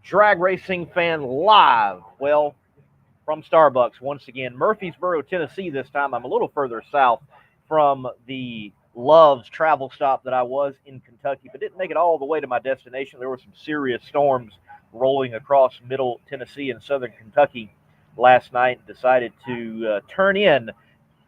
Drag Racing Fan live. Well, from Starbucks once again, Murfreesboro, Tennessee this time. I'm a little further south from the Love's travel stop that I was in Kentucky, but didn't make it all the way to my destination. There were some serious storms rolling across middle Tennessee and southern Kentucky last night. Decided to turn in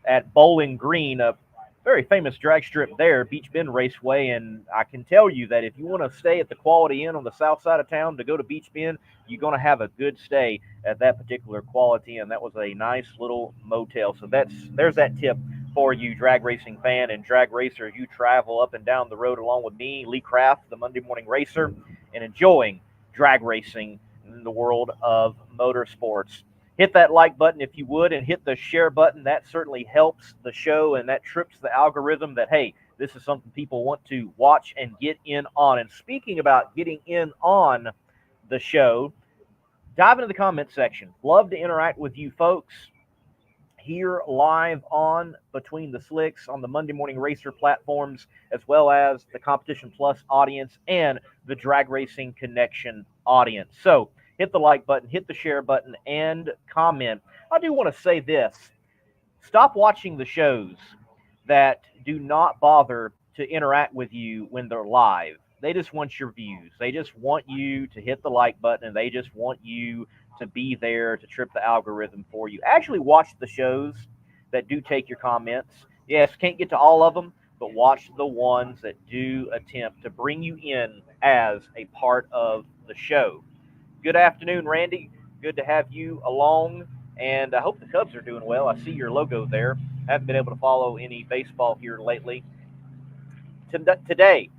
at Bowling Green, a very famous drag strip there, Beach Bend Raceway. And I can tell you that if you want to stay at the Quality Inn on the south side of town to go to Beach Bend, you're going to have a good stay at that particular Quality Inn. That was a nice little motel. So there's that tip for you, drag racing fan and drag racer, as you travel up and down the road along with me, Lee Craft, the Monday Morning Racer, and enjoying drag racing in the world of motorsports. Hit that like button if you would, and hit the share button. That certainly helps the show, and that trips the algorithm that, hey, this is something people want to watch and get in on. And speaking about getting in on the show, dive into the comment section. Love to interact with you folks here live on Between the Slicks on the Monday Morning Racer platforms, as well as the Competition Plus audience and the Drag Racing Connection audience. So hit the like button, hit the share button, and comment. I do want to say this. Stop watching the shows that do not bother to interact with you when they're live. They just want your views. They just want you to hit the like button, and they just want you to be there to trip the algorithm for you. Actually watch the shows that do take your comments. Yes, can't get to all of them, but watch the ones that do attempt to bring you in as a part of the show. Good afternoon, Randy. Good to have you along, and I hope the Cubs are doing well. I see your logo there. Haven't been able to follow any baseball here lately. Today,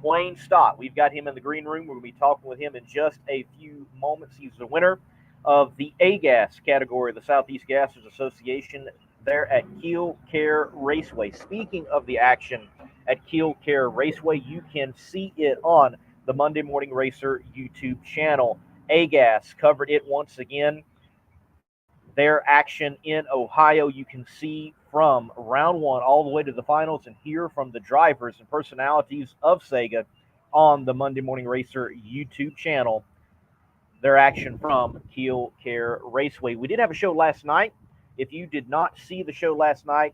Quain Stott. We've got him in the green room. We're going to be talking with him in just a few moments. He's the winner of the A-Gas category of the Southeast Gassers Association there at Kil-Kare Raceway. Speaking of the action at Kil-Kare Raceway, you can see it on the Monday Morning Racer YouTube channel. A-Gas covered it once again. Their action in Ohio, you can see from round one all the way to the finals and hear from the drivers and personalities of Sega on the Monday Morning Racer YouTube channel. Their action from Kil-Kare Raceway. We did have a show last night. If you did not see the show last night,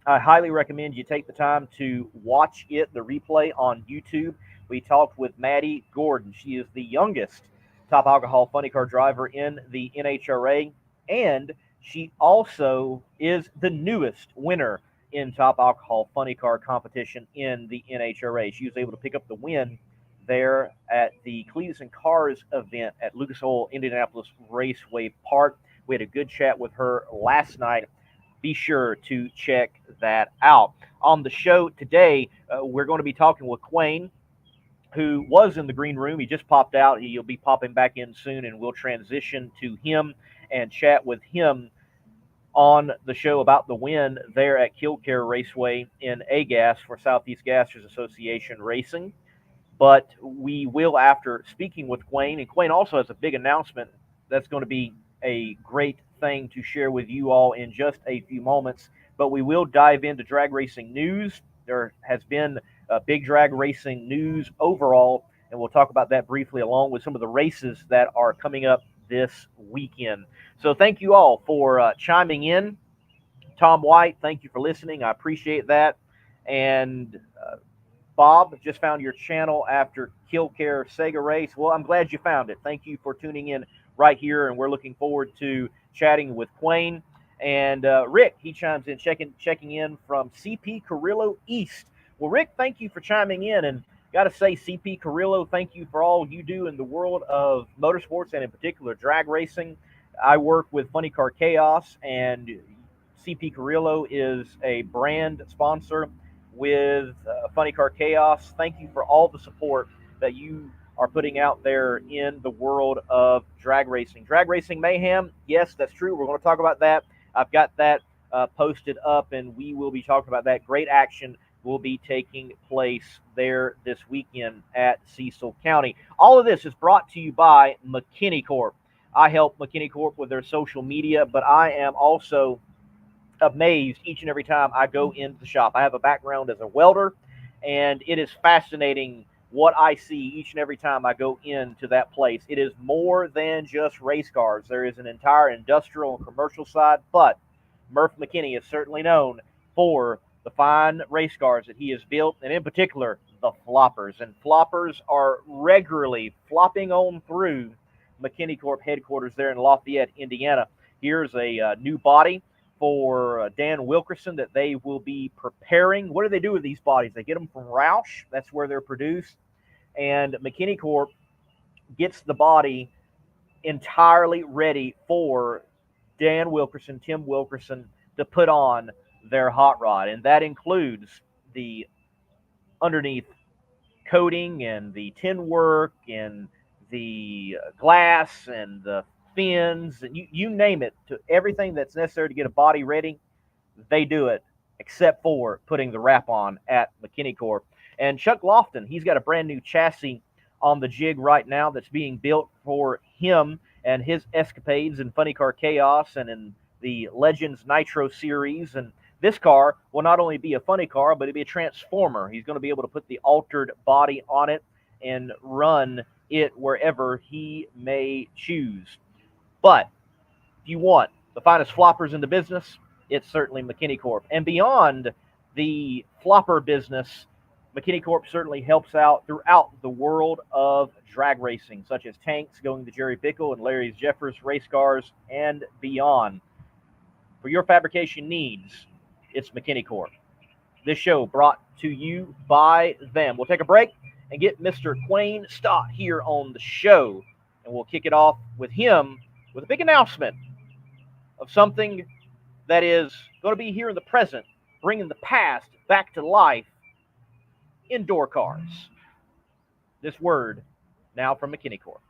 I highly recommend you take the time to watch it, the replay on YouTube. We talked with Maddie Gordon. She is the youngest top alcohol funny car driver in the NHRA, and she also is the newest winner in top alcohol funny car competition in the NHRA. She was able to pick up the win there at the Cleats and Cars event at Lucas Oil Indianapolis Raceway Park. We had a good chat with her last night. Be sure to check that out. On the show today, we're going to be talking with Quain, who was in the green room. He just popped out. He'll be popping back in soon, and we'll transition to him and chat with him on the show about the win there at Kil-Kare Raceway in A-Gas for Southeast Gassers Association Racing. But we will, after speaking with Quain, and Quain also has a big announcement that's going to be a great thing to share with you all in just a few moments. But we will dive into drag racing news. There has been big drag racing news overall, and we'll talk about that briefly along with some of the races that are coming up this weekend. So thank you all for chiming in. Tom White, thank you for listening. I appreciate that. And Bob, just found your channel after Kil-Kare Sega race. Well, I'm glad you found it. Thank you for tuning in right here, and we're looking forward to chatting with Quain. And Rick, he chimes in, checking in from CP Carrillo East. Well, Rick, thank you for chiming in, and got to say, CP Carrillo, thank you for all you do in the world of motorsports and in particular drag racing. I work with Funny Car Chaos, and CP Carrillo is a brand sponsor with Funny Car Chaos. Thank you for all the support that you are putting out there in the world of drag racing. Drag Racing Mayhem, yes, that's true. We're going to talk about that. I've got that posted up, and we will be talking about that. Great action will be taking place there this weekend at Cecil County. All of this is brought to you by McKinney Corp. I help McKinney Corp with their social media, but I am also amazed each and every time I go into the shop. I have a background as a welder, and it is fascinating what I see each and every time I go into that place. It is more than just race cars. There is an entire industrial and commercial side, but Murph McKinney is certainly known for the fine race cars that he has built, and in particular, the floppers. And floppers are regularly flopping on through McKinney Corp headquarters there in Lafayette, Indiana. Here's a new body for Dan Wilkerson that they will be preparing. What do they do with these bodies? They get them from Roush. That's where they're produced. And McKinney Corp gets the body entirely ready for Dan Wilkerson, Tim Wilkerson, to put on their hot rod. And that includes the underneath coating and the tin work and the glass and the fins and you name it, to everything that's necessary to get a body ready. They do it, except for putting the wrap on at McKinney Corp. And Chuck Lofton, he's got a brand new chassis on the jig right now that's being built for him and his escapades in Funny Car Chaos and in the Legends Nitro series. And this car will not only be a funny car, but it'll be a transformer. He's going to be able to put the altered body on it and run it wherever he may choose. But if you want the finest floppers in the business, it's certainly McKinney Corp. And beyond the flopper business, McKinney Corp certainly helps out throughout the world of drag racing, such as tanks going to Jerry Bickle and Larry Jeffers race cars and beyond. For your fabrication needs, it's McKinney Corp. This show brought to you by them. We'll take a break and get Mr. Quain Stott here on the show, and we'll kick it off with him with a big announcement of something that is going to be here in the present, bringing the past back to life, indoor cars. This word now from McKinney Corp.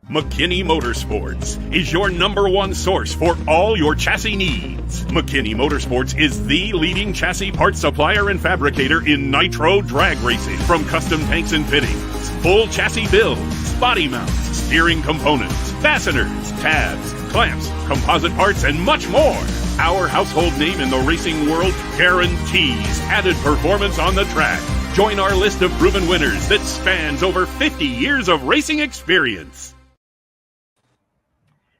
McKinney Motorsports is your number one source for all your chassis needs. McKinney Motorsports is the leading chassis parts supplier and fabricator in nitro drag racing. From custom tanks and fittings, full chassis builds, body mounts, steering components, fasteners, tabs, clamps, composite parts, and much more. Our household name in the racing world guarantees added performance on the track. Join our list of proven winners that spans over 50 years of racing experience.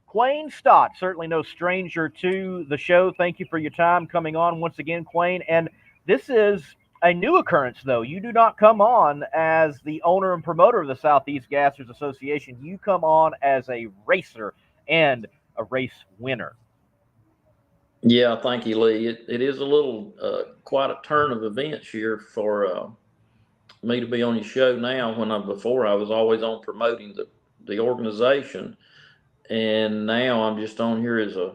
Quain Stott, certainly no stranger to the show. Thank you for your time coming on once again, Quain. And this is a new occurrence, though. You do not come on as the owner and promoter of the Southeast Gassers Association. You come on as a racer and a race winner. Yeah, thank you, Lee. It is a little, quite a turn of events here for me to be on your show now. Before I was always on promoting the organization. And now I'm just on here as a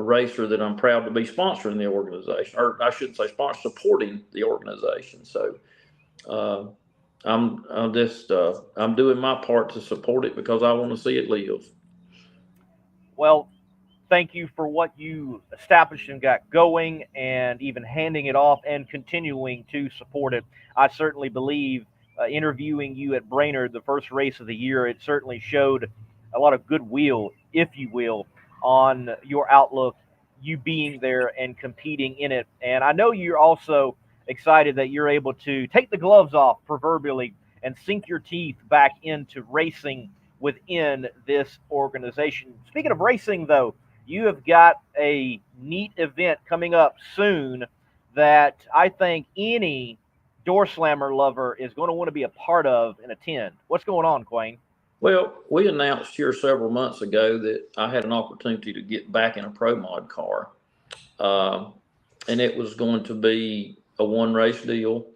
racer that I'm proud to be sponsoring the organization, or I should say supporting the organization. So I'm doing my part to support it because I want to see it live. Well, thank you for what you established and got going, and even handing it off and continuing to support it. I certainly believe interviewing you at Brainerd, the first race of the year, it certainly showed a lot of goodwill, if you will, on your outlook, you being there and competing in it. And I know you're also excited that you're able to take the gloves off, proverbially, and sink your teeth back into racing within this organization. Speaking of racing, though, you have got a neat event coming up soon that I think any door slammer lover is going to want to be a part of and attend. What's going on, Quain? Well, we announced here several months ago that I had an opportunity to get back in a pro mod car. And it was going to be a one race deal.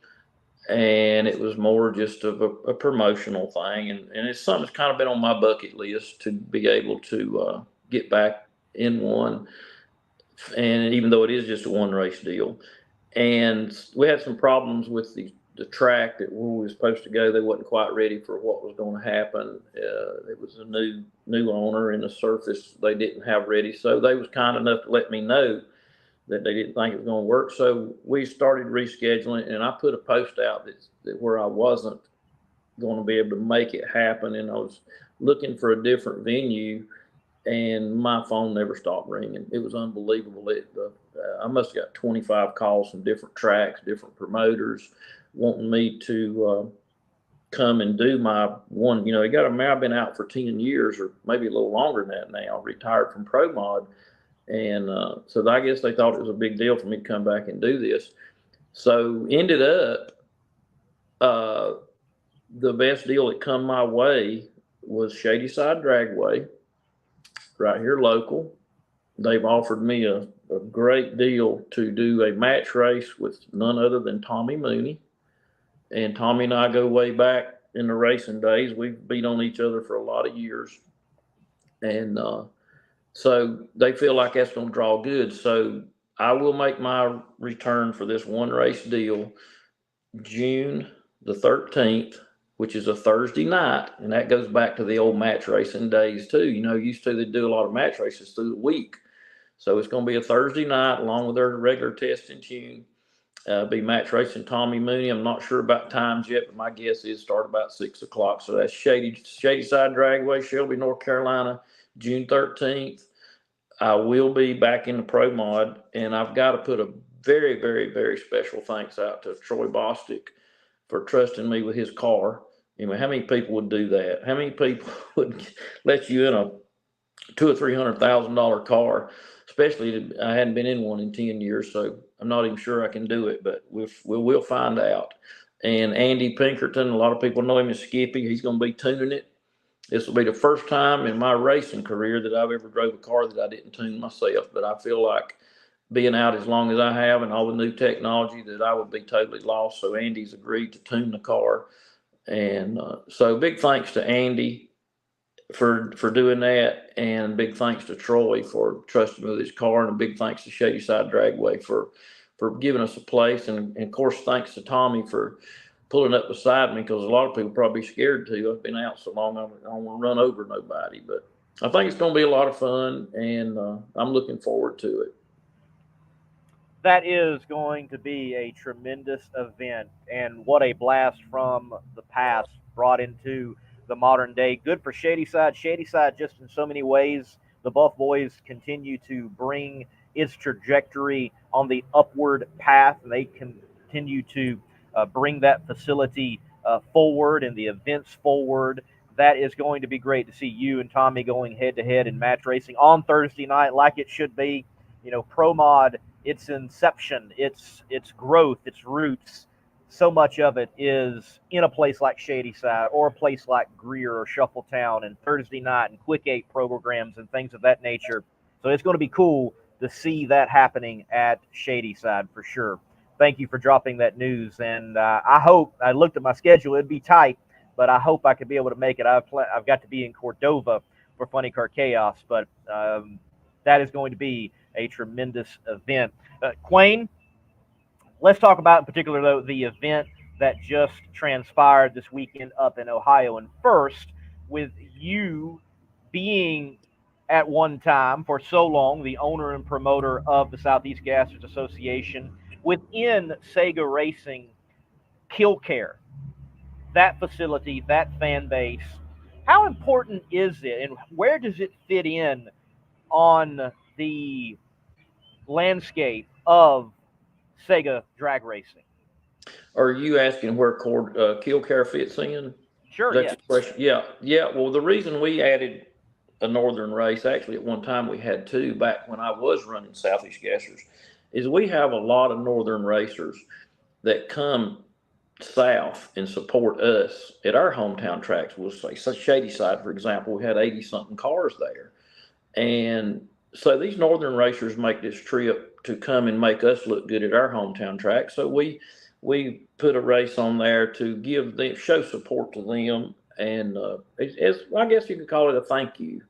And it was more just of a promotional thing. And it's something that's kind of been on my bucket list to be able to get back in one. And even though it is just a one race deal. And we had some problems with the track that where we were supposed to go. They wasn't quite ready for what was going to happen. It was a new owner, and the surface they didn't have ready. So they was kind enough to let me know that they didn't think it was going to work. So we started rescheduling, and I put a post out that where I wasn't going to be able to make it happen, and I was looking for a different venue, and my phone never stopped ringing. It was unbelievable. I must have got 25 calls from different tracks, different promoters, wanting me to come and do my one. You know, I've been out for 10 years or maybe a little longer than that now, retired from Pro Mod. And so I guess they thought it was a big deal for me to come back and do this. So ended up, the best deal that come my way was Shady Side Dragway, right here local. They've offered me a great deal to do a match race with none other than Tommy Mooney. And Tommy and I go way back in the racing days. We've beat on each other for a lot of years. And so they feel like that's going to draw good. So I will make my return for this one race deal June the 13th, which is a Thursday night. And that goes back to the old match racing days too. You know, used to they do a lot of match races through the week. So it's going to be a Thursday night along with their regular test and tune. Be match racing Tommy Mooney. I'm not sure about times yet, but my guess is start about 6 o'clock. So that's Shady Side Dragway, Shelby, North Carolina, June 13th. I will be back in the Pro Mod, and I've got to put a very, very, very special thanks out to Troy Bostic for trusting me with his car. You know, how many people would do that? How many people would let you in a $200,000 or $300,000 car? Especially, I hadn't been in one in 10 years, so I'm not even sure I can do it, but we'll find out. And Andy Pinkerton, a lot of people know him as Skippy. He's going to be tuning it. This will be the first time in my racing career that I've ever drove a car that I didn't tune myself. But I feel like being out as long as I have and all the new technology that I would be totally lost. So Andy's agreed to tune the car. And so big thanks to Andy for doing that, and big thanks to Troy for trusting me with his car, and a big thanks to Shady Side Dragway for giving us a place, and of course thanks to Tommy for pulling up beside me, because a lot of people probably scared to. I've been out so long, I don't want to run over nobody, but I think it's going to be a lot of fun, and I'm looking forward to it. That is going to be a tremendous event, and what a blast from the past brought into the modern day. Good for Shady Side. Shady Side, just in so many ways, the Buff Boys continue to bring its trajectory on the upward path, and they continue to bring that facility forward and the events forward. That is going to be great to see you and Tommy going head to head in match racing on Thursday night, like it should be. You know, Pro Mod, its inception, its growth, its roots, so much of it is in a place like Shady Side or a place like Greer or Shuffletown, and Thursday night and Quick 8 programs and things of that nature. So it's going to be cool to see that happening at Shady Side for sure. Thank you for dropping that news, and I hope, I looked at my schedule, it'd be tight, but I hope I could be able to make it. I've got to be in Cordova for Funny Car Chaos, but that is going to be a tremendous event. Quain, let's talk about in particular, though, the event that just transpired this weekend up in Ohio. And first, with you being at one time for so long the owner and promoter of the Southeast Gassers Association within Sega Racing, Kil-Kare, that facility, that fan base, how important is it, and where does it fit in on the landscape of Sega drag racing? Are you asking where Kil-Kare fits in? Sure, That's yes. the question. Yeah. Well, the reason we added a northern race, actually at one time we had two back when I was running Southeast Gassers, is we have a lot of northern racers that come south and support us at our hometown tracks. We'll say Shady Side, for example, we had 80-something cars there. And so these northern racers make this trip to come and make us look good at our hometown track. So we put a race on there to give them, show support to them, and I guess you could call it a thank you.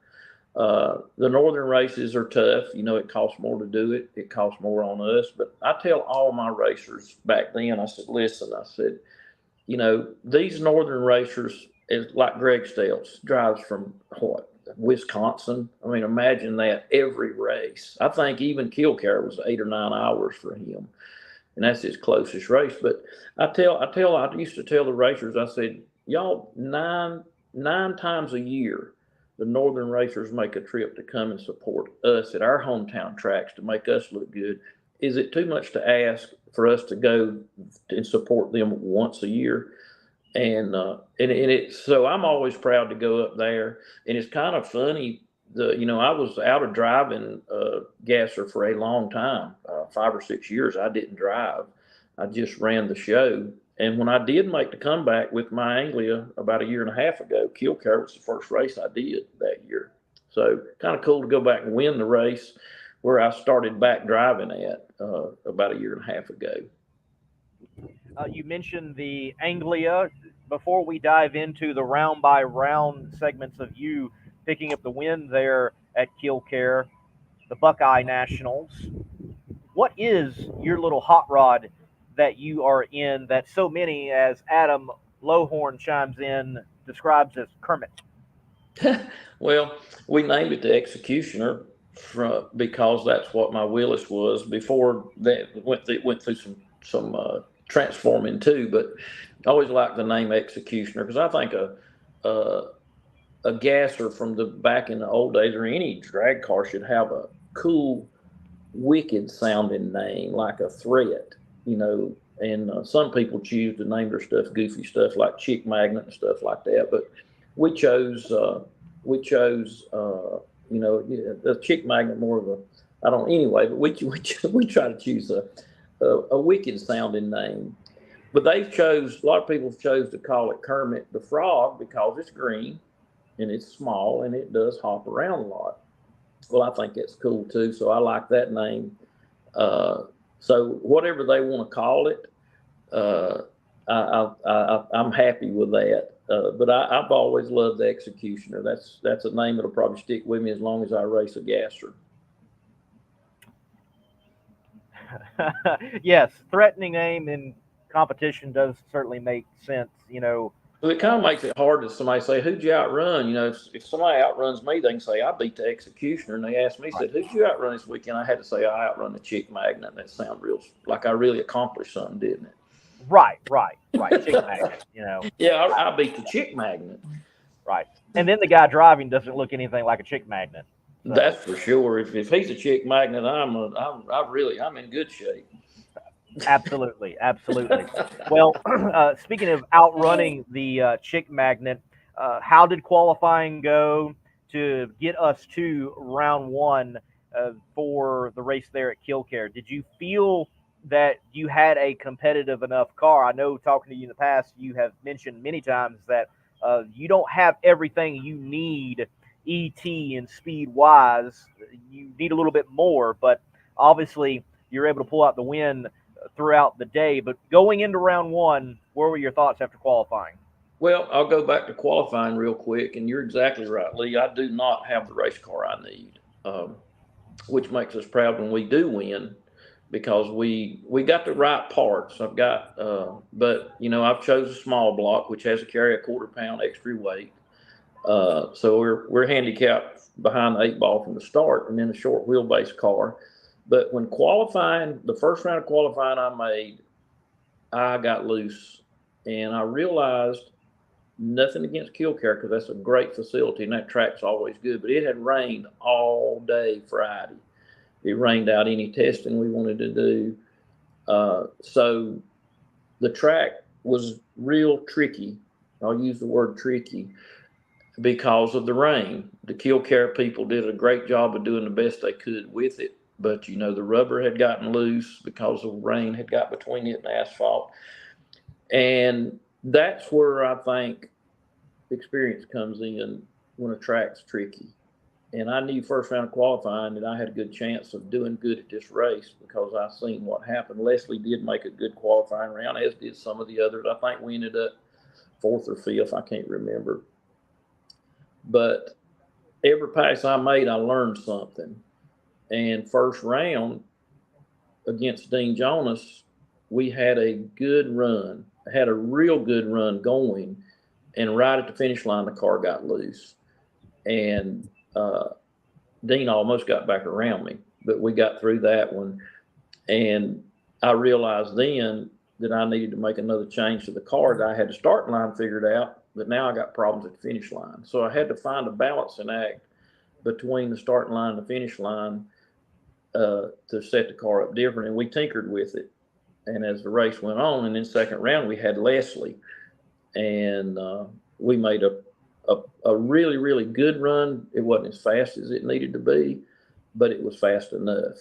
The northern races are tough. You know, it costs more to do it. It costs more on us. But I tell all my racers back then, I said, listen, I said, you know, these northern racers, is like Greg Stelz, drives from Wisconsin. I mean, imagine that every race. I think even Kil-Kare was 8 or 9 hours for him, and that's his closest race. But I used to tell the racers, I said, y'all, nine times a year, the northern racers make a trip to come and support us at our hometown tracks to make us look good. Is it too much to ask for us to go and support them once a year. And so I'm always proud to go up there. And it's kind of funny. I was out of driving gasser for a long time, 5 or 6 years. I didn't drive. I just ran the show. And when I did make the comeback with my Anglia about a year and a half ago, Kil-Kare was the first race I did that year. So kind of cool to go back and win the race where I started back driving at about a year and a half ago. You mentioned the Anglia. Before we dive into the round by round segments of you picking up the win there at Kil-Kare, the Buckeye Nationals, what is your little hot rod that you are in that so many, as Adam Lowhorn chimes in, describes as Kermit? Well, we named it the Executioner because that's what my Willis was before that. Went through some transforming too, but I always liked the name Executioner because I think a gasser from the back in the old days or any drag car should have a cool, wicked sounding name like a threat, and some people choose to name their stuff goofy stuff like Chick Magnet and stuff like that, but we chose the Chick Magnet more of but we try to choose a wicked sounding name. But a lot of people chose to call it Kermit the Frog because it's green and it's small and it does hop around a lot. Well, I think it's cool too, so I like that name. So whatever they want to call it, I'm happy with that. But I've always loved the Executioner. That's a name that'll probably stick with me as long as I race a gasser. Yes, threatening name in competition does certainly make sense. Well, it kind of makes it hard to somebody say, who'd you outrun? If somebody outruns me, they can say, I beat the Executioner. And they asked me, said, who'd you outrun this weekend? I had to say, I outrun the Chick Magnet. That sounded real like I really accomplished something, didn't it? Right. Chick Magnet, Yeah, I beat the Chick Magnet. Right. And then the guy driving doesn't look anything like a Chick Magnet. So. That's for sure. If he's a Chick Magnet, I'm in good shape. Absolutely. Well, speaking of outrunning the Chick Magnet, how did qualifying go to get us to round one for the race there at Kil-Kare? Did you feel that you had a competitive enough car? I know talking to you in the past, you have mentioned many times that you don't have everything you need ET and speed wise. You need a little bit more, but obviously you're able to pull out the win throughout the day. But going into round one, what were your thoughts after qualifying? Well, I'll go back to qualifying real quick, and you're exactly right, Lee. I do not have the race car I need, which makes us proud when we do win, because we got the right parts. I've got, but I've chose a small block, which has to carry a 1/4 pound extra weight. So we're handicapped behind the 8 ball from the start, and then a short wheelbase car. But when qualifying, the first round of qualifying I made, I got loose, and I realized, nothing against Kil-Kare because that's a great facility and that track's always good, but it had rained all day Friday. It rained out any testing we wanted to do. So the track was real tricky. I'll use the word tricky because of the rain. The Kil-Kare people did a great job of doing the best they could with it. But, the rubber had gotten loose because the rain had got between it and the asphalt. And that's where I think experience comes in when a track's tricky. And I knew first round of qualifying that I had a good chance of doing good at this race because I seen what happened. Leslie did make a good qualifying round, as did some of the others. I think we ended up 4th or 5th. I can't remember. But every pass I made, I learned something. And first round against Dean Jonas, we had a good run, had a real good run going. And right at the finish line, the car got loose. And Dean almost got back around me, but we got through that one. And I realized then that I needed to make another change to the car, that I had the starting line figured out, but now I got problems at the finish line. So I had to find a balancing act between the starting line and the finish line to set the car up different. And we tinkered with it. And as the race went on, and then second round, we had Leslie. And we made a really, really good run. It wasn't as fast as it needed to be, but it was fast enough.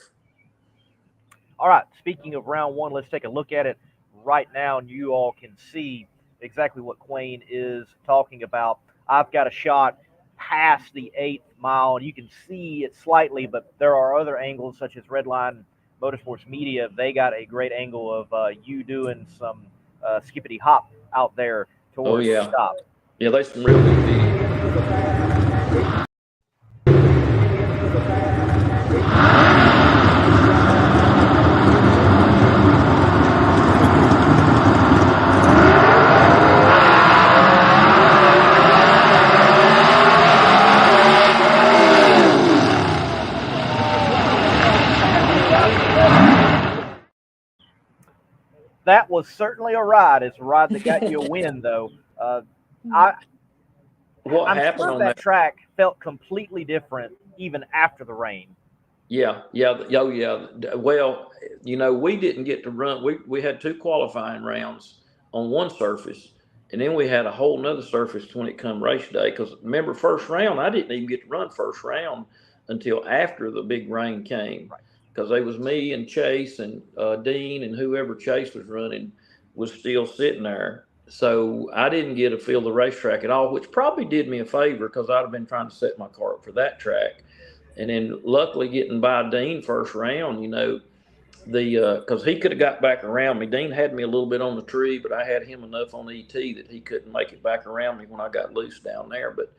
All right, speaking of round one, let's take a look at it right now, and you all can see exactly what Quain is talking about. I've got a shot past the 8th mile, and you can see it slightly, but there are other angles such as Redline Motorsports Media. They got a great angle of you doing some skippity hop out there towards the stop. Yeah, that's some real good video. That was certainly a ride. It's a ride that got you a win, though. I'm sure that track felt completely different even after the rain. Yeah. Well, we didn't get to run. We had 2 qualifying rounds on one surface, and then we had a whole nother surface when it come race day. Because remember, first round, I didn't even get to run first round until after the big rain came. Right. Because they was me and Chase and Dean and whoever Chase was running was still sitting there. So I didn't get to feel the racetrack at all, which probably did me a favor because I'd have been trying to set my car up for that track. And then luckily getting by Dean first round, because he could have got back around me. Dean had me a little bit on the tree, but I had him enough on ET that he couldn't make it back around me when I got loose down there. But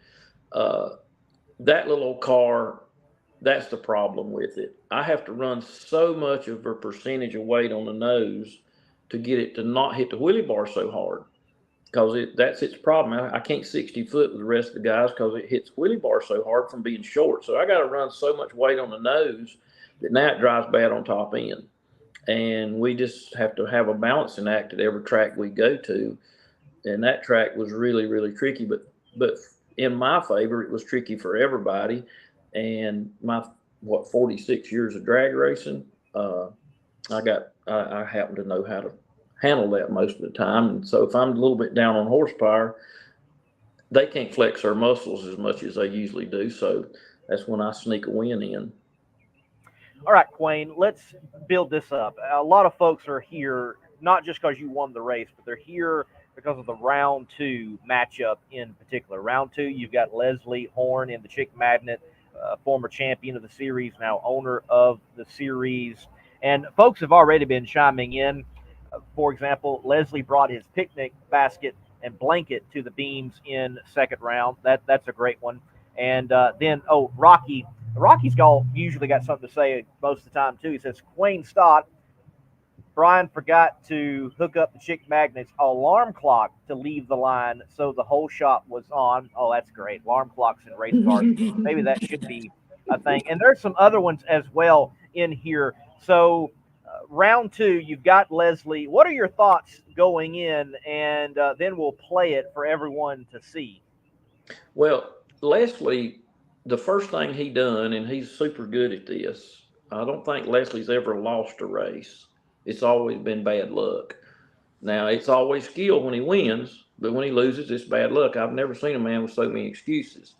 that little old car, that's the problem with it. I have to run so much of a percentage of weight on the nose to get it to not hit the wheelie bar so hard, because that's its problem. I can't 60 foot with the rest of the guys because it hits wheelie bar so hard from being short. So I got to run so much weight on the nose that now it drives bad on top end. And we just have to have a balancing act at every track we go to. And that track was really, really tricky. But in my favor, it was tricky for everybody. And my 46 years of drag racing, I happen to know how to handle that most of the time. And so if I'm a little bit down on horsepower, they can't flex their muscles as much as they usually do. So that's when I sneak a win in. All right, Quain, let's build this up. A lot of folks are here not just because you won the race, but they're here because of the round 2 matchup in particular. Round 2, you've got Leslie Horn in the Chick Magnet, former champion of the series, now owner of the series. And folks have already been chiming in. For example, Leslie brought his picnic basket and blanket to the beams in second round. That's a great one. And then, Rocky's usually got something to say most of the time, too. He says, Quain Stott, Brian forgot to hook up the Chick Magnet's alarm clock to leave the line, so the whole shop was on. Oh, that's great. Alarm clocks in race cars. Maybe that should be a thing. And there's some other ones as well in here. So round 2, you've got Leslie. What are your thoughts going in? And then we'll play it for everyone to see. Well, Leslie, the first thing he done, and he's super good at this, I don't think Leslie's ever lost a race. It's always been bad luck. Now, it's always skill when he wins, but when he loses, it's bad luck. I've never seen a man with so many excuses.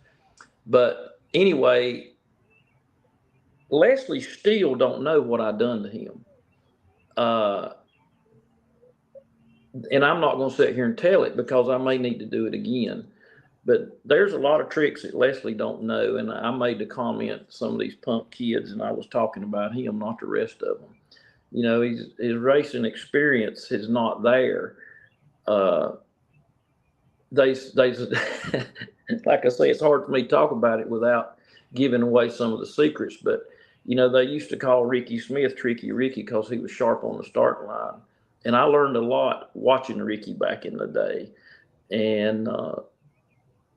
But anyway, Leslie still don't know what I done to him. And I'm not going to sit here and tell it because I may need to do it again. But there's a lot of tricks that Leslie don't know. And I made the comment to some of these punk kids, and I was talking about him, not the rest of them. His racing experience is not there. They like I say, it's hard for me to talk about it without giving away some of the secrets. But, they used to call Ricky Smith Tricky Ricky because he was sharp on the start line. And I learned a lot watching Ricky back in the day. And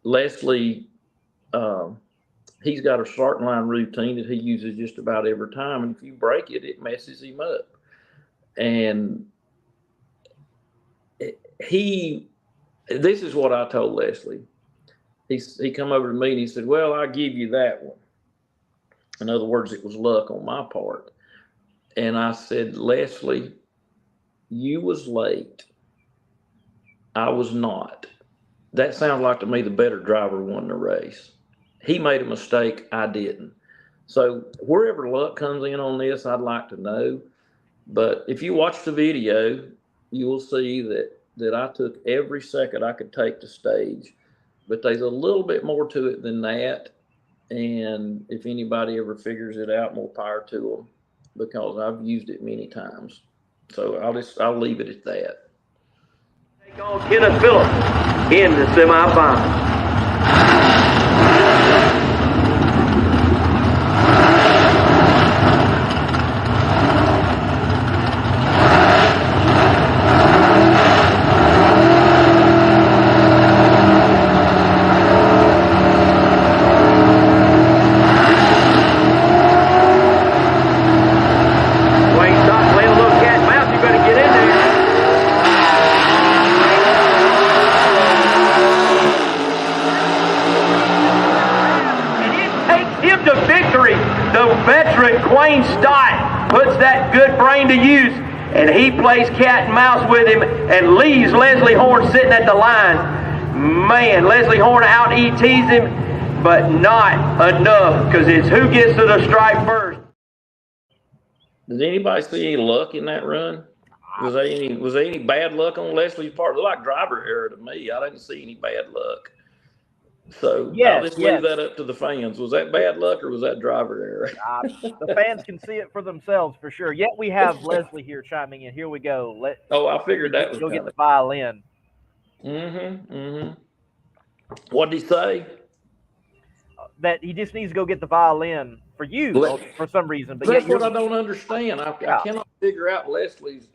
Leslie, he's got a starting line routine that he uses just about every time. And if you break it, it messes him up. And this is what I told Leslie. He come over to me and he said, well, I'll give you that one. In other words, it was luck on my part. And I said, Leslie, you was late. I was not. That sounds like to me the better driver won the race. He made a mistake. I didn't. So wherever luck comes in on this, I'd like to know. But if you watch the video, you will see that I took every second I could take to stage. But there's a little bit more to it than that. And if anybody ever figures it out, more power to them, because I've used it many times. So I'll leave it at that. Take on Kenneth Phillips in the semifinals. Veteran Quain Stott puts that good brain to use, and he plays cat and mouse with him and leaves Leslie Horn sitting at the line. Man, Leslie Horn out ETs him, but not enough, because it's who gets to the stripe first. Did anybody see any luck in that run? Was there any bad luck on Leslie's part? It looked like driver error to me. I didn't see any bad luck. So I'll just leave that up to the fans. Was that bad luck or was that driver error? The fans can see it for themselves for sure. Yet we have Leslie here chiming in. Here we go. I figured that was go get the violin. What did he say? That he just needs to go get the violin for you for some reason. But that's what I don't understand. I cannot figure out Leslie's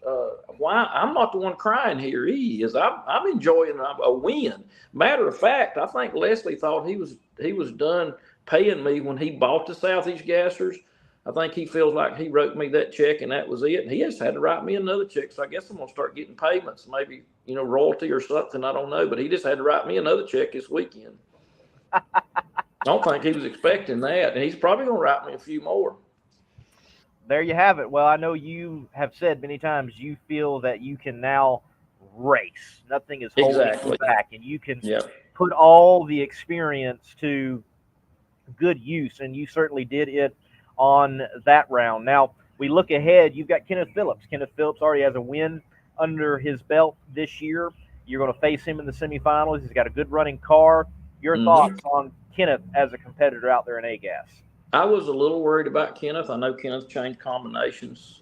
why. I'm not the one crying here. He is. I'm enjoying a win. Matter of fact, I think Leslie thought he was done paying me when he bought the Southeast Gassers. I think he feels like he wrote me that check and that was it. And he just had to write me another check. So I guess I'm gonna start getting payments, maybe royalty or something. I don't know. But he just had to write me another check this weekend. I don't think he was expecting that, and he's probably going to write me a few more. There you have it. Well, I know you have said many times you feel that you can now race. Nothing is holding you back, and you can put all the experience to good use, and you certainly did it on that round. Now, we look ahead. You've got Kenneth Phillips. Kenneth Phillips already has a win under his belt this year. You're going to face him in the semifinals. He's got a good running car. Your thoughts on Kenneth as a competitor out there in A-Gas? I was a little worried about Kenneth. I know Kenneth changed combinations.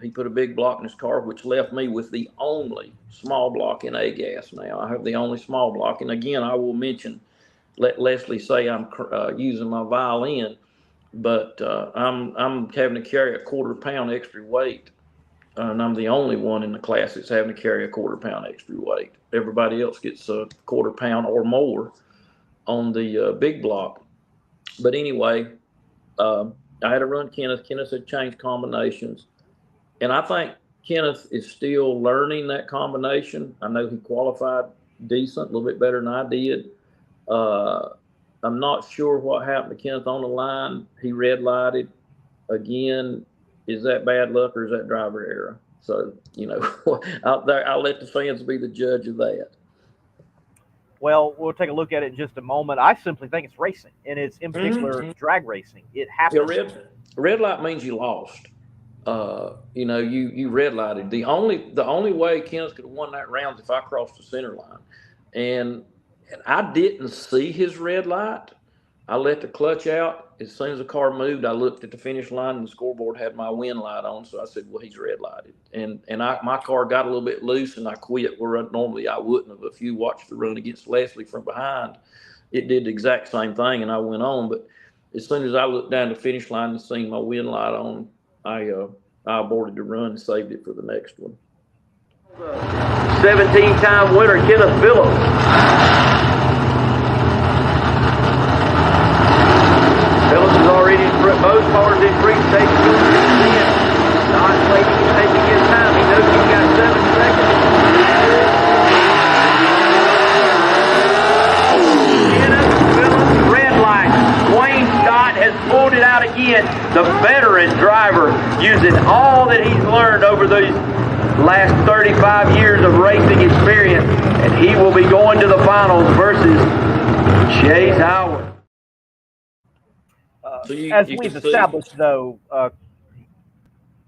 He put a big block in his car, which left me with the only small block in A-Gas now. I have the only small block. And again, I will let Leslie say I'm using my violin, but I'm having to carry a 1/4 pound extra weight. And I'm the only one in the class that's having to carry a 1/4 pound extra weight. Everybody else gets a 1/4 pound or more on the big block. But anyway, I had to run Kenneth. Kenneth had changed combinations. And I think Kenneth is still learning that combination. I know he qualified decent, a little bit better than I did. I'm not sure what happened to Kenneth on the line. He red lighted. Again, is that bad luck or is that driver error? So, I'll let the fans be the judge of that. Well, we'll take a look at it in just a moment. I simply think it's racing, and it's in particular drag racing. It happens. Yeah, red light means you lost. You red lighted. The only way Kenneth could have won that round is if I crossed the center line, and I didn't see his red light. I let the clutch out. As soon as the car moved, I looked at the finish line, and the scoreboard had my win light on. So I said, well, he's red lighted. And my car got a little bit loose, and I quit where normally I wouldn't have. If you watched the run against Leslie from behind, it did the exact same thing, and I went on. But as soon as I looked down the finish line and seen my win light on, I aborted the run and saved it for the next one. 17-time winner, Kenneth Phillips. Phillips is already most cars in free stage. Not waiting and taking his time. He knows he's got 7 seconds. Kenneth Phillips, red light. Quain Stott has pulled it out again. The veteran driver using all that he's learned over these last 35 years of racing experience, and he will be going to the finals versus Chase Howard. As we've established, though,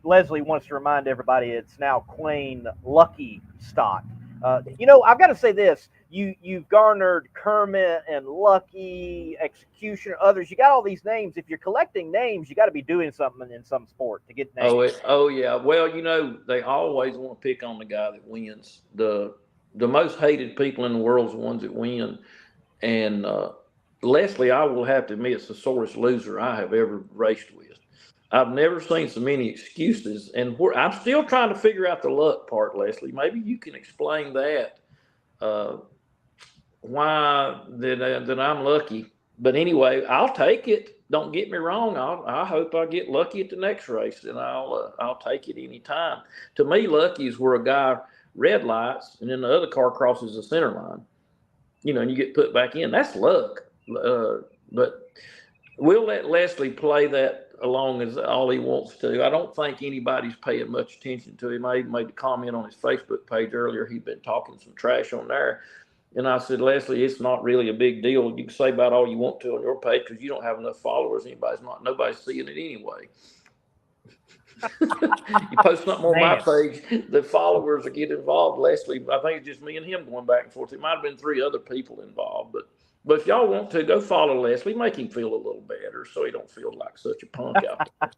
Leslie wants to remind everybody it's now Quain Lucky Stott. I've got to say this. You've garnered Kermit and Lucky, Executioner, others. You got all these names. If you're collecting names, you got to be doing something in some sport to get names. Oh yeah. Well, they always want to pick on the guy that wins. The most hated people in the world are the ones that win. And Leslie, I will have to admit, is the sorest loser I have ever raced with. I've never seen so many excuses, and I'm still trying to figure out the luck part, Leslie. Maybe you can explain that. Why that I'm lucky. But anyway, I'll take it. Don't get me wrong. I hope I get lucky at the next race, and I'll take it any time. To me, lucky is where a guy red lights and then the other car crosses the center line. And you get put back in. That's luck. But we'll let Leslie play that along as all he wants to. I don't think anybody's paying much attention to him. I made a comment on his Facebook page earlier. He'd been talking some trash on there. And I said, Leslie, it's not really a big deal. You can say about all you want to on your page because you don't have enough followers. Nobody's seeing it anyway. You post something on my page, the followers will get involved, Leslie. I think it's just me and him going back and forth. It might have been 3 other people involved. But if y'all want to, go follow Leslie. Make him feel a little better so he don't feel like such a punk out there.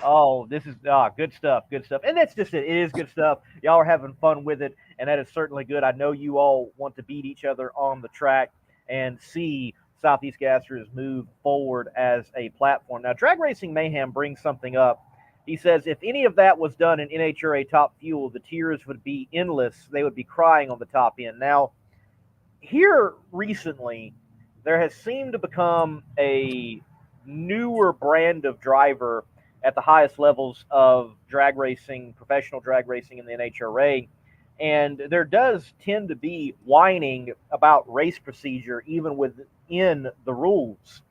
Oh, this is good stuff. And that's just it. It is good stuff. Y'all are having fun with it, and that is certainly good. I know you all want to beat each other on the track and see Southeast Gassers move forward as a platform. Now, Drag Racing Mayhem brings something up. He says, if any of that was done in NHRA Top Fuel, the tears would be endless. They would be crying on the top end. Now, here recently, there has seemed to become a newer brand of driver at the highest levels of drag racing, professional drag racing in the NHRA. And there does tend to be whining about race procedure, even within the rules.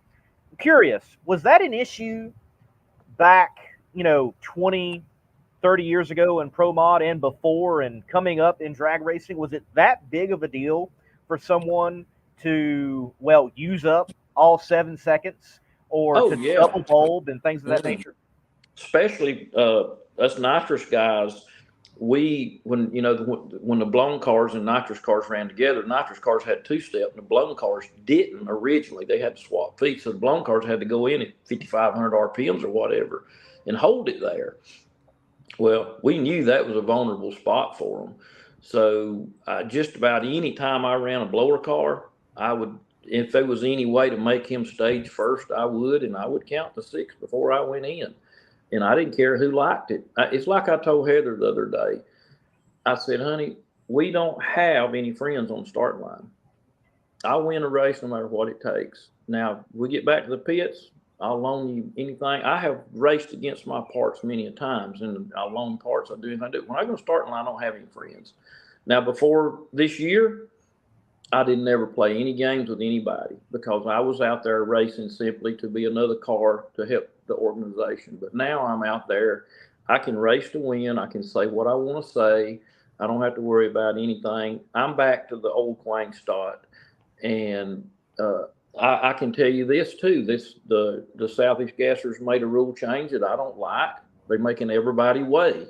I'm curious, was that an issue back, 20, 30 years ago in Pro Mod and before and coming up in drag racing? Was it that big of a deal for someone to, use up all 7 seconds or double bulb and things of that nature? Especially us nitrous guys, when the blown cars and nitrous cars ran together, nitrous cars had 2-step and the blown cars didn't originally. They had to swap feet. So the blown cars had to go in at 5,500 RPMs or whatever and hold it there. Well, we knew that was a vulnerable spot for them. So just about any time I ran a blower car, I would, if there was any way to make him stage first, I would, and I would count to 6 before I went in. And I didn't care who liked it. It's like I told Heather the other day. I said, honey, we don't have any friends on the starting line. I'll win a race no matter what it takes. Now, we get back to the pits, I'll loan you anything. I have raced against my parts many a times, and I'll loan parts. I'll do anything I do. When I go to starting line, I don't have any friends. Now, before this year, I didn't never play any games with anybody because I was out there racing simply to be another car to help the organization. But now I'm out there. I can race to win. I can say what I want to say. I don't have to worry about anything. I'm back to the old Quain Stott. And I can tell you this, too. The Southeast Gassers made a rule change that I don't like. They're making everybody weigh.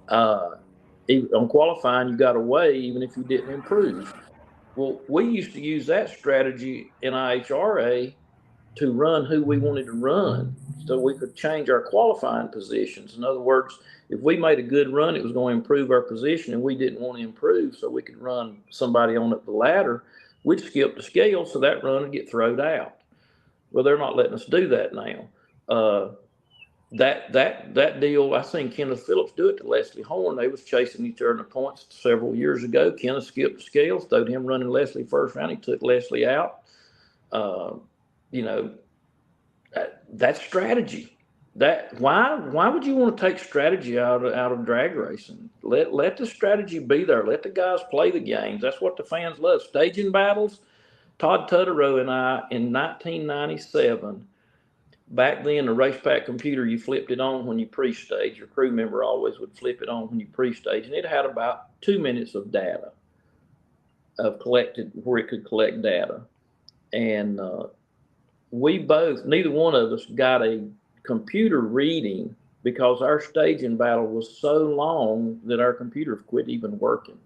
On qualifying, you got to weigh even if you didn't improve. Well, we used to use that strategy in IHRA to run who we wanted to run so we could change our qualifying positions. In other words, if we made a good run, it was going to improve our position, and we didn't want to improve so we could run somebody on up the ladder. We'd skip the scale so that run would get thrown out. Well, they're not letting us do that now. That deal, I seen Kenneth Phillips do it to Leslie Horn. They was chasing each other in the points several years ago. Kenneth skipped the scales, throwed him running Leslie first round. He took Leslie out. That's strategy. Why would you want to take strategy out of drag racing? Let the strategy be there. Let the guys play the games. That's what the fans love. Staging battles. Todd Tutterow and I in 1997 back then, the race pack computer, you flipped it on when you pre-stage. Your crew member always would flip it on when you pre-stage, and it had about 2 minutes of data of collected where it could collect data. And neither one of us got a computer reading because our staging battle was so long that our computer quit even working.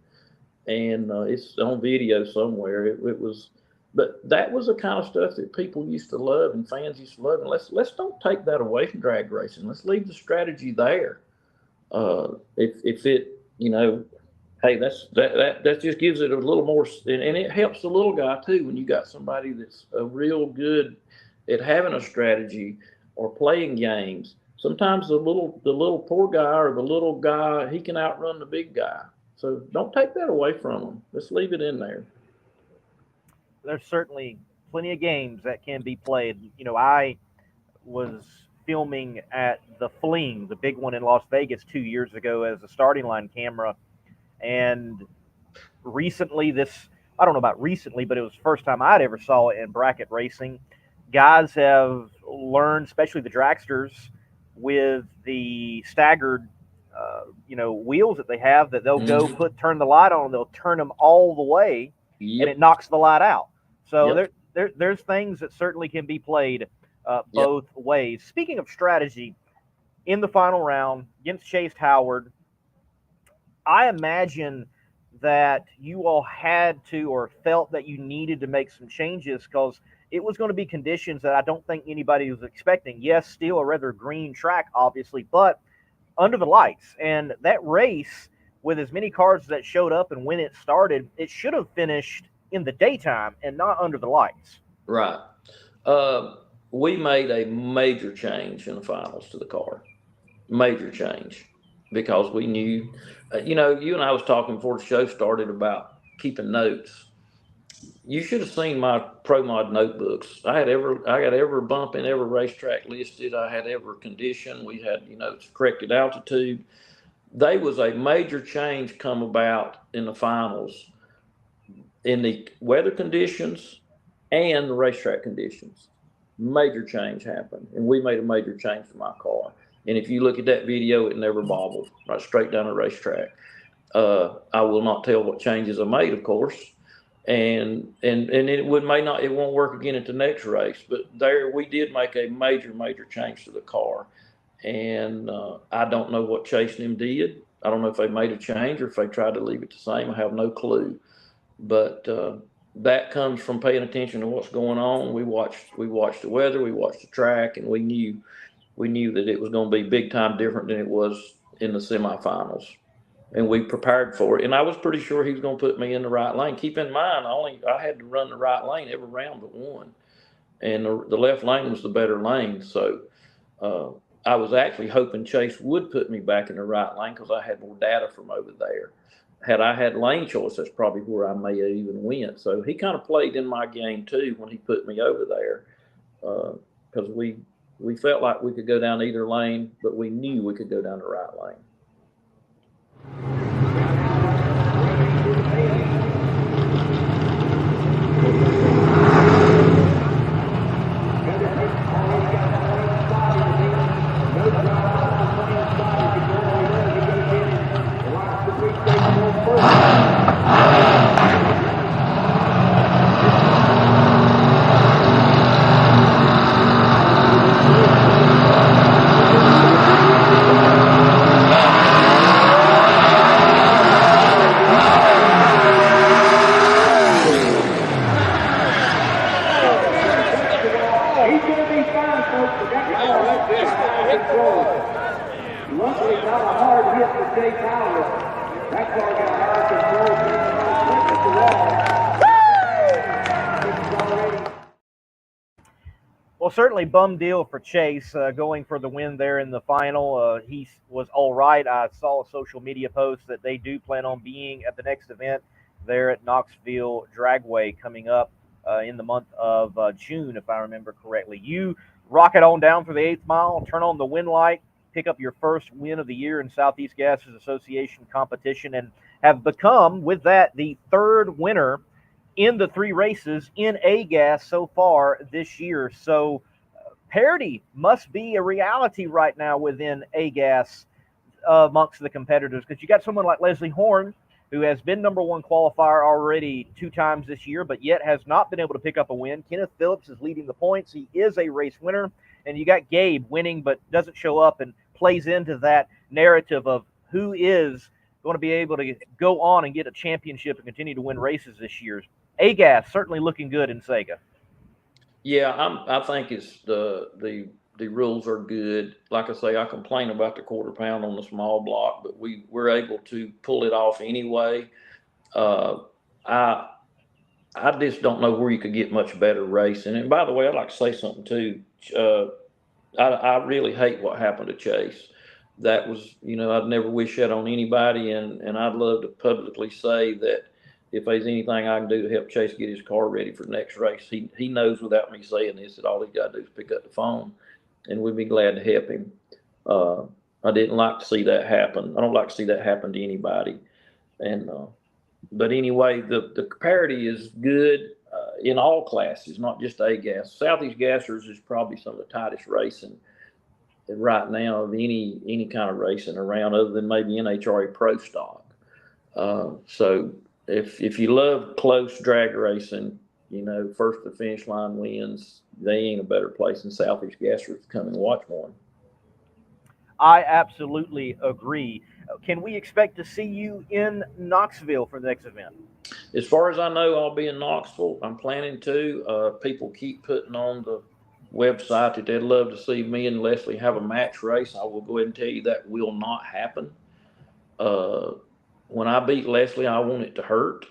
And it's on video somewhere. It was, but that was the kind of stuff that people used to love and fans used to love. And let's don't take that away from drag racing. Let's leave the strategy there. If it, hey, that just gives it a little more, and it helps the little guy too when you got somebody that's a real good at having a strategy or playing games. Sometimes the little poor guy or the little guy, he can outrun the big guy. So don't take that away from them. Let's leave it in there. There's certainly plenty of games that can be played. I was filming at the Fling, the big one in Las Vegas 2 years ago as a starting line camera. And recently I don't know about recently, but it was the first time I'd ever saw it in bracket racing. Guys have learned, especially the dragsters, with the staggered wheels that they have, that they'll go turn the light on, and they'll turn them all the way, and it knocks the light out. So there's things that certainly can be played both ways. Speaking of strategy, in the final round against Chase Howard, I imagine that you all had to or felt that you needed to make some changes because it was going to be conditions that I don't think anybody was expecting. Yes, still a rather green track, obviously, but under the lights. And that race, with as many cars that showed up and when it started, it should have finished in the daytime and not under the lights. Right. We made a major change in the finals to the car. Major change. Because we knew, you and I was talking before the show started about keeping notes. You should have seen my Pro Mod notebooks. I got every bump in every racetrack listed. I had every condition. We had, corrected altitude. There was a major change come about in the finals in the weather conditions and the racetrack conditions. Major change happened, and we made a major change to my car. And if you look at that video, it never bobbled, right straight down the racetrack. I will not tell what changes I made, of course, and it won't work again at the next race. But there, we did make a major change to the car, and I don't know what Chase and him did. I don't know if they made a change or if they tried to leave it the same. I have no clue. But that comes from paying attention to what's going on. We watched the weather, we watched the track, and we knew that it was going to be big time different than it was in the semifinals. And we prepared for it. And I was pretty sure he was going to put me in the right lane. Keep in mind, I had to run the right lane every round but one. And the left lane was the better lane. So I was actually hoping Chase would put me back in the right lane because I had more data from over there. Had I had lane choice, that's probably where I may have even went. So he kind of played in my game too when he put me over there because we felt like we could go down either lane, but we knew we could go down the right lane. Well, certainly bum deal for Chase going for the win there in the final. He was all right. I saw a social media post that they do plan on being at the next event there at Knoxville Dragway coming up in the month of June, if I remember correctly. You rocket on down for the 8th mile, turn on the win light, pick up your first win of the year in Southeast Gases Association competition, and have become, with that, the 3rd winner in the 3 races in A-Gas so far this year. So parity must be a reality right now within AGAS amongst the competitors, because you got someone like Leslie Horn, who has been number one qualifier already 2 times this year, but yet has not been able to pick up a win. Kenneth Phillips is leading the points. He is a race winner. And you got Gabe winning, but doesn't show up and plays into that narrative of who is going to be able to go on and get a championship and continue to win races this year. AGAS certainly looking good in Sega. Yeah, I think it's the rules are good. Like I say, I complain about the quarter pound on the small block, but we're able to pull it off anyway. I just don't know where you could get much better racing. And by the way, I'd like to say something too. I really hate what happened to Chase. That was, I'd never wish that on anybody, and I'd love to publicly say that if there's anything I can do to help Chase get his car ready for the next race, he knows without me saying this that all he's got to do is pick up the phone, and we'd be glad to help him. I didn't like to see that happen. I don't like to see that happen to anybody. And but anyway, the parity is good in all classes, not just AGAS. Southeast Gassers is probably some of the tightest racing right now of any kind of racing around, other than maybe NHRA Pro Stock. So if you love close drag racing, first to the finish line wins, they ain't a better place than Southeast Gassers to come and watch one. I absolutely agree. Can we expect to see you in Knoxville for the next event? As far as I know, I'll be in Knoxville. I'm planning to. People keep putting on the website that they'd love to see me and Leslie have a match race. I will go ahead and tell you that will not happen. When I beat Leslie, I want it to hurt.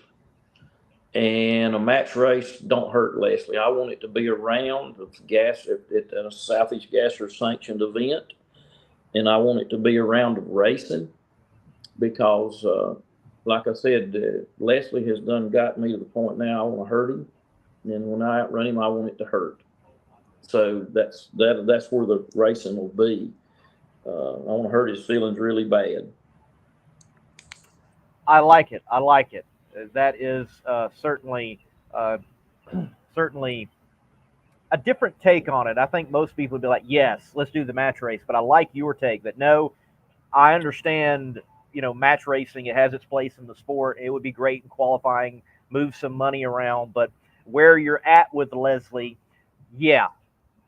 And a match race don't hurt Leslie. I want it to be a round of gas at a Southeast Gasser sanctioned event. And I want it to be a round of racing because, like I said, Leslie has got me to the point now I want to hurt him. And when I outrun him, I want it to hurt. So that's where the racing will be. I want to hurt his feelings really bad. I like it. That is certainly a different take on it. I think most people would be like, yes, let's do the match race. But I like your take that no, I understand, match racing, it has its place in the sport. It would be great in qualifying, move some money around. But where you're at with Leslie, yeah,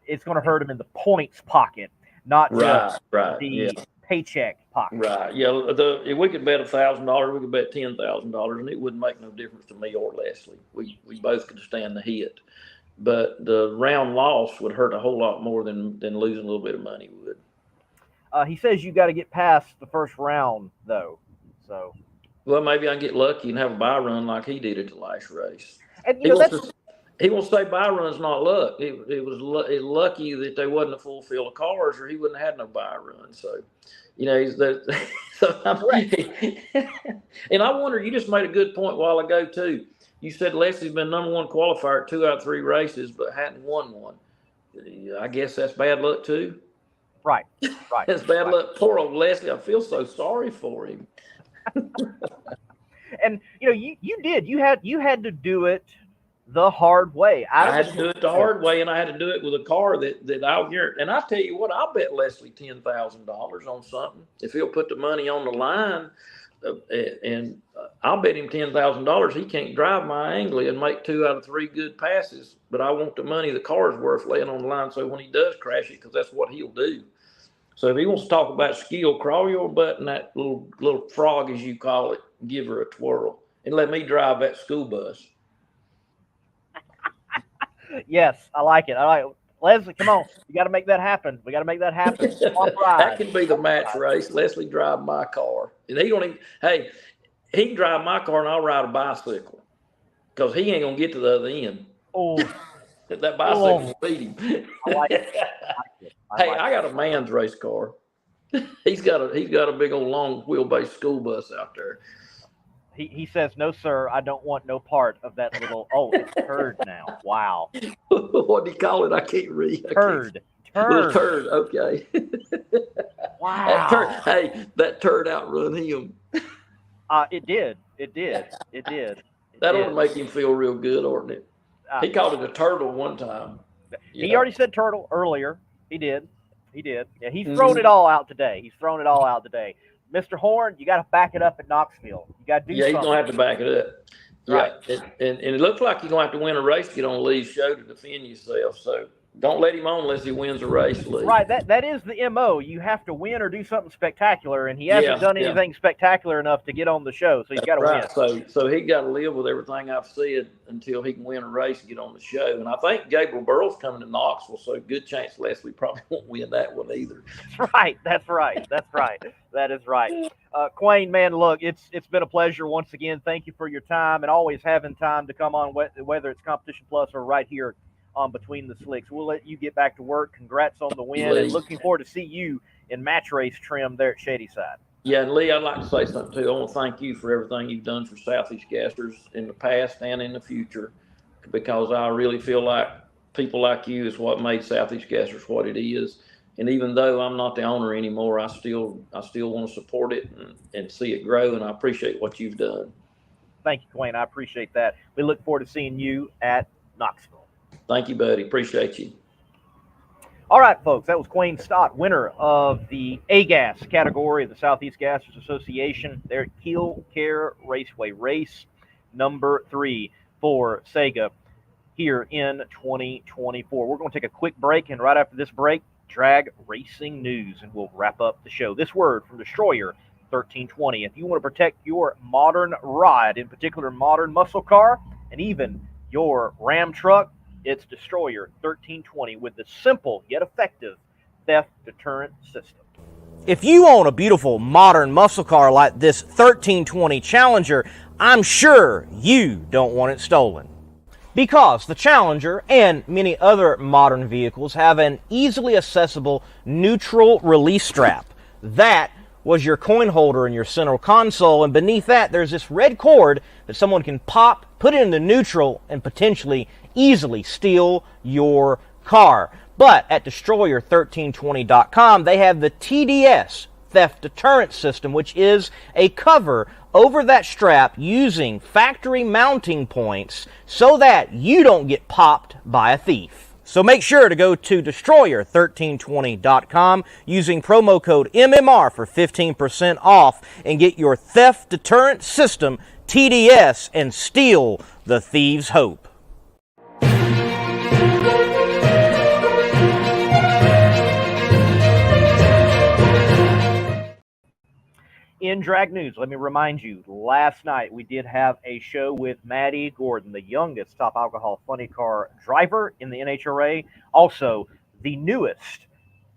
it's going to hurt him in the points pocket, not just the paycheck pocket. Right. Yeah. If we could bet $1,000, we could bet $10,000, and it wouldn't make no difference to me or Leslie. We both could stand the hit. But the round loss would hurt a whole lot more than losing a little bit of money would. He says you got to get past the first round, though. So, well, maybe I can get lucky and have a bye run like he did at the last race. And he wants to say bye run's not luck. It was lucky that they wasn't a full field of cars, or he wouldn't have had no bye run. So, he's the. And I wonder, you just made a good point a while ago too. You said Leslie's been number one qualifier at 2 out of 3 races, but hadn't won one. I guess that's bad luck too. Right. That's bad luck. Poor old Leslie. I feel so sorry for him. And you did. You had to do it the hard way. I had to do it the hard way, and I had to do it with a car that I'll guarantee. And I tell you what, I'll bet Leslie $10,000 on something if he'll put the money on the line. And I'll bet him $10,000 he can't drive my Anglia and make 2 out of 3 good passes. But I want the money the car's worth laying on the line, so when he does crash it, because that's what he'll do. So if he wants to talk about skill, crawl your butt in that little frog, as you call it, and give her a twirl, and let me drive that school bus. Yes, I like it. Leslie, come on. You got to make that happen. We got to make that happen. That can be the match race. Leslie drive my car. And he can drive my car and I'll ride a bicycle. Because he ain't going to get to the other end. Oh. That bicycle will beat him. I like it. I got a man's race car. He's got a big old long wheelbase school bus out there. He says, no, sir, I don't want no part of that little, it's turd now. Wow. What do you call it? I can't read. Turd. Turd, okay. Wow. That turd outrun him. It did. That ought to make him feel real good, oughtn't it? He called it a turtle one time. Yeah. He already said turtle earlier. He did. Yeah, he's thrown it all out today. Mr. Horn, you got to back it up at Knoxville. You got to do something. He's gonna have to back it up. Right. Yeah, and it looks like you're gonna have to win a race to get on Lee's show to defend yourself. So don't let him on unless he wins a race, Lee. Right. That is the MO. You have to win or do something spectacular, and he hasn't done anything spectacular enough to get on the show, so he's got to win. So he got to live with everything I've said until he can win a race and get on the show. And I think Gabriel Burrow's coming to Knoxville, so good chance Leslie probably won't win that one either. That's right. That is right. Quain, man, look, it's been a pleasure once again. Thank you for your time and always having time to come on, whether it's Competition Plus or right here on Between the Slicks. We'll let you get back to work. Congrats on the win, and looking forward to see you in match race trim there at Shadyside. Yeah, and Lee, I'd like to say something too. I want to thank you for everything you've done for Southeast Gassers in the past and in the future, because I really feel like people like you is what made Southeast Gassers what it is. And even though I'm not the owner anymore, I still want to support it and see it grow, and I appreciate what you've done. Thank you, Quain. I appreciate that. We look forward to seeing you at Knoxville. Thank you, buddy. Appreciate you. All right, folks, that was Quain Stott, winner of the A-Gas category of the Southeast Gassers Association there at Kil-Kare Raceway, race number 3 for Sega here in 2024. We're going to take a quick break, and right after this break, drag racing news, and we'll wrap up the show. This word from Destroyer 1320. If you want to protect your modern ride, in particular modern muscle car, and even your Ram truck, it's Destroyer 1320 with the simple yet effective theft deterrent system. If you own a beautiful modern muscle car like this 1320 Challenger, I'm sure you don't want it stolen. Because the Challenger and many other modern vehicles have an easily accessible neutral release strap. That was your coin holder in your central console, and beneath that there's this red cord that someone can pop, put it in the neutral, and potentially easily steal your car. But at Destroyer1320.com, they have the TDS, Theft Deterrent System, which is a cover over that strap using factory mounting points so that you don't get popped by a thief. So make sure to go to Destroyer1320.com using promo code MMR for 15% off and get your Theft Deterrent System TDS and steal the thieves' hope. In drag news, let me remind you, last night we did have a show with Maddie Gordon, the youngest top alcohol funny car driver in the NHRA, also the newest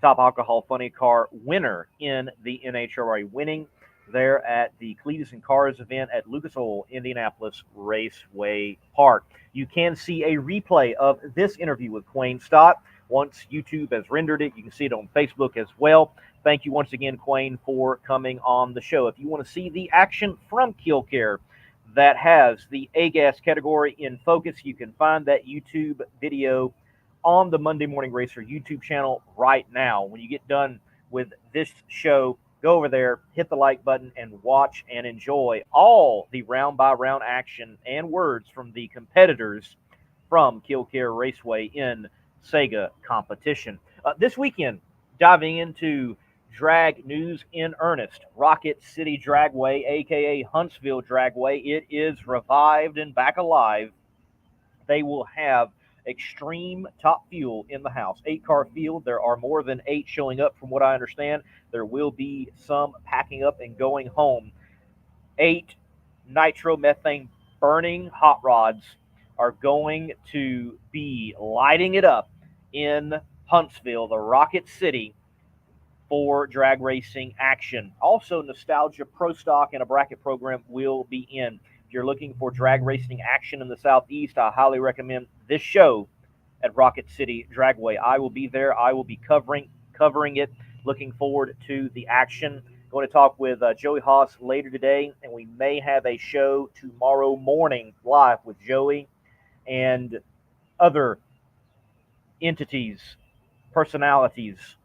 top alcohol funny car winner in the NHRA, winning there at the Cletus and Cars event at Lucas Oil Indianapolis Raceway Park. You can see a replay of this interview with Quain Stott. Once YouTube has rendered it, you can see it on Facebook as well. Thank you once again, Quain, for coming on the show. If you want to see the action from Kil-Kare that has the A-Gas category in focus, you can find that YouTube video on the Monday Morning Racer YouTube channel right now. When you get done with this show, go over there, hit the like button, and watch and enjoy all the round-by-round action and words from the competitors from Kil-Kare Raceway in Sega competition. This weekend, diving into drag news in earnest. Rocket City Dragway, a.k.a. Huntsville Dragway, it is revived and back alive. They will have extreme top fuel in the house. 8-car field. There are more than 8 showing up from what I understand. There will be some packing up and going home. 8 nitromethane burning hot rods are going to be lighting it up in Huntsville, the Rocket City, for drag racing action. Also, Nostalgia Pro Stock and a bracket program will be in. If you're looking for drag racing action in the Southeast, I highly recommend this show at Rocket City Dragway. I will be there. I will be covering it. Looking forward to the action. Going to talk with Joey Haas later today, and we may have a show tomorrow morning live with Joey and other entities, personalities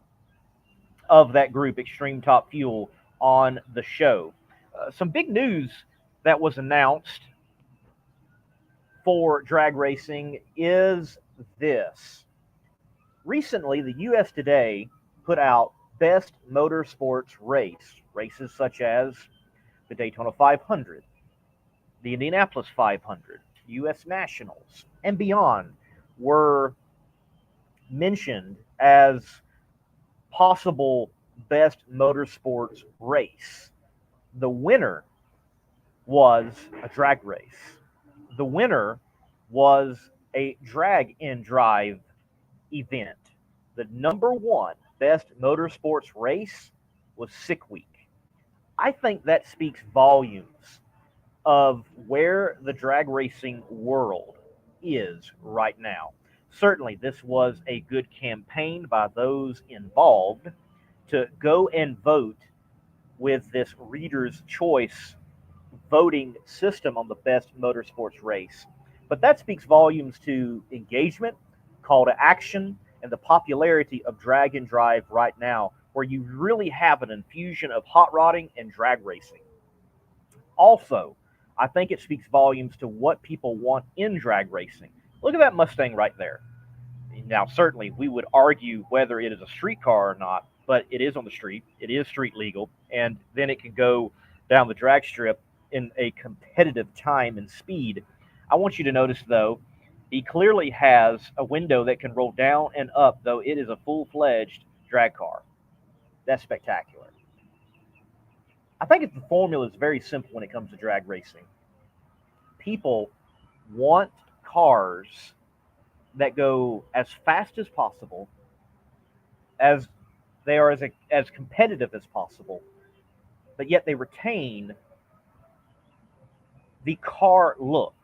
of that group, Extreme Top Fuel, on the show. Some big news that was announced for drag racing is this. recently, the U.S. Today put out Best Motorsports races such as the Daytona 500, the Indianapolis 500, U.S. Nationals, and beyond were mentioned as possible best motorsports race. The winner was a drag race. The winner was a drag and drive event. The number one best motorsports race was Sick Week. I think that speaks volumes of where the drag racing world is right now. Certainly, this was a good campaign by those involved to go and vote with this reader's choice voting system on the best motorsports race. But that speaks volumes to engagement, call to action, and the popularity of drag and drive right now, where you really have an infusion of hot rodding and drag racing. Also, I think it speaks volumes to what people want in drag racing. Look at that Mustang right there. Now, certainly, we would argue whether it is a street car or not, but it is on the street. It is street legal, and then it can go down the drag strip in a competitive time and speed. I want you to notice, though, he clearly has a window that can roll down and up, though it is a full-fledged drag car. That's spectacular. I think the formula is very simple when it comes to drag racing. People want cars that go as fast as possible, as they are as competitive as possible, but yet they retain the car look.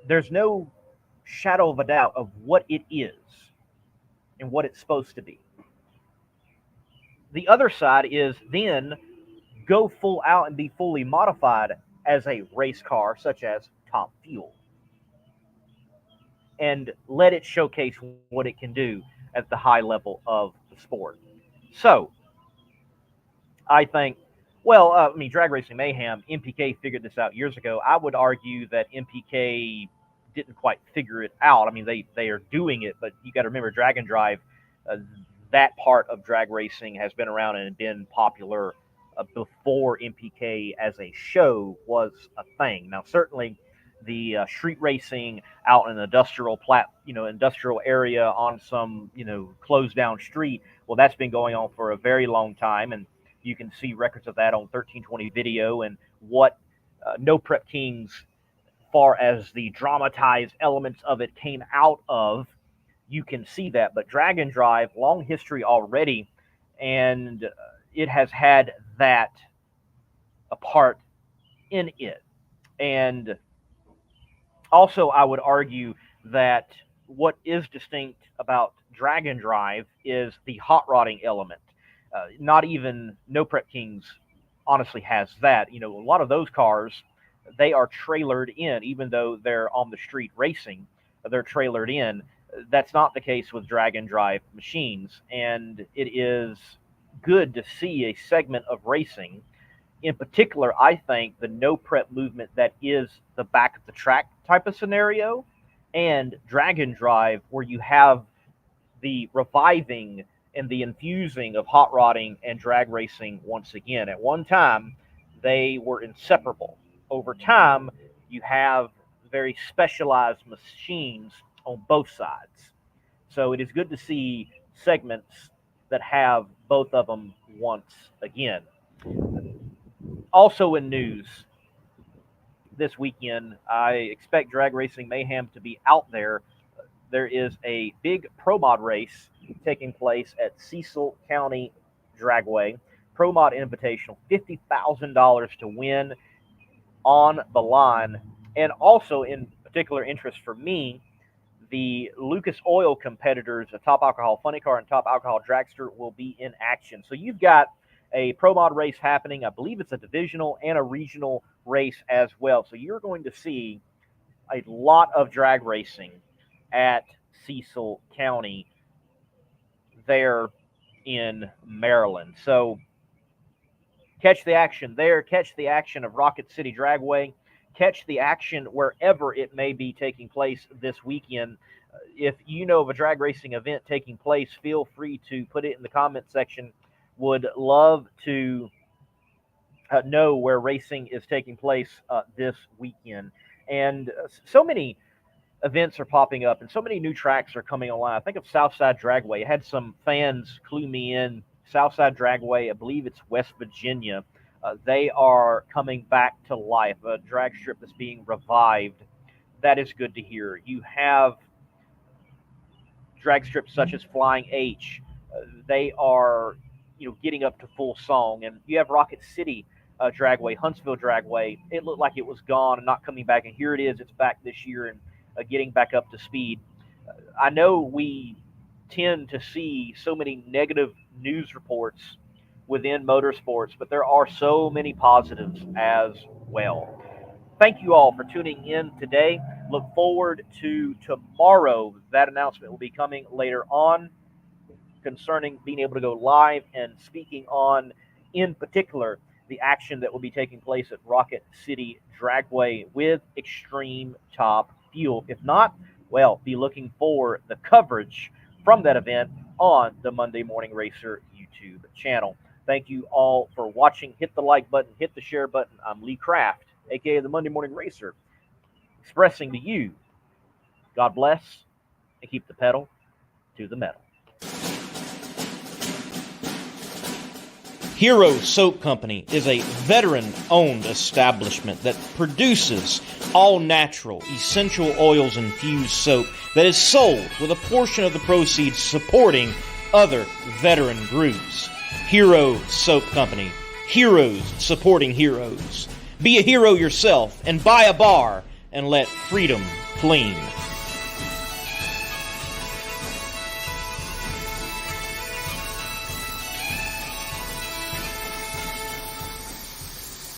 There's no shadow of a doubt of what it is and what it's supposed to be. The other side is then go full out and be fully modified as a race car, such as Top Fuel, and let it showcase what it can do at the high level of the sport. So, I think, Drag Racing Mayhem, MPK figured this out years ago. I would argue that MPK didn't quite figure it out. I mean, they are doing it, but you got to remember, Drag and Drive, that part of drag racing has been around and been popular before MPK as a show was a thing. Now, certainly, the street racing out in an industrial area on some, closed down street. Well, that's been going on for a very long time, and you can see records of that on 1320 video and what No Prep Kings, far as the dramatized elements of it came out of. You can see that, but Drag and Drive, long history already, and it has had that a part in it. And also, I would argue that what is distinct about Drag and Drive is the hot rodding element. Not even No Prep Kings honestly has that. A lot of those cars, they are trailered in, even though they're on the street racing, they're trailered in. That's not the case with drag and drive machines, and it is good to see a segment of racing. In particular, I think the no prep movement that is the back of the track type of scenario, and drag and drive where you have the reviving and the infusing of hot rodding and drag racing once again. At one time, they were inseparable. Over time, you have very specialized machines on both sides. So it is good to see segments that have both of them once again. Also in news this weekend, I expect Drag Racing Mayhem to be out there. There is a big Pro Mod race taking place at Cecil County Dragway. Pro Mod Invitational, $50,000 to win on the line. And also in particular interest for me, the Lucas Oil competitors, the Top Alcohol Funny Car and Top Alcohol Dragster, will be in action. So you've got a Pro Mod race happening. I believe it's a divisional and a regional race as well. So you're going to see a lot of drag racing at Cecil County there in Maryland. So catch the action there. Catch the action of Rocket City Dragway. Catch the action wherever it may be taking place this weekend. If you know of a drag racing event taking place, feel free to put it in the comment section. Would love to know where racing is taking place this weekend. And so many events are popping up and so many new tracks are coming online. I think of Southside Dragway. I had some fans clue me in. Southside Dragway, I believe it's West Virginia. They are coming back to life, a drag strip that's being revived. That is good to hear. You have drag strips such as Flying H. They are, getting up to full song. And you have Rocket City Dragway, Huntsville Dragway. It looked like it was gone and not coming back, and here it is. It's back this year and getting back up to speed. I know we tend to see so many negative news reports within motorsports, but there are so many positives as well. Thank you all for tuning in today. Look forward to tomorrow. That announcement will be coming later on concerning being able to go live and speaking on, in particular, the action that will be taking place at Rocket City Dragway with Extreme Top Fuel. If not, well, be looking for the coverage from that event on the Monday Morning Racer YouTube channel. Thank you all for watching. Hit the like button, hit the share button. I'm Lee Kraft, aka the Monday Morning Racer, expressing to you, God bless, and keep the pedal to the metal. Hero Soap Company is a veteran-owned establishment that produces all-natural, essential oils-infused soap that is sold with a portion of the proceeds supporting other veteran groups. Hero Soap Company. Heroes supporting heroes. Be a hero yourself and buy a bar and let freedom clean.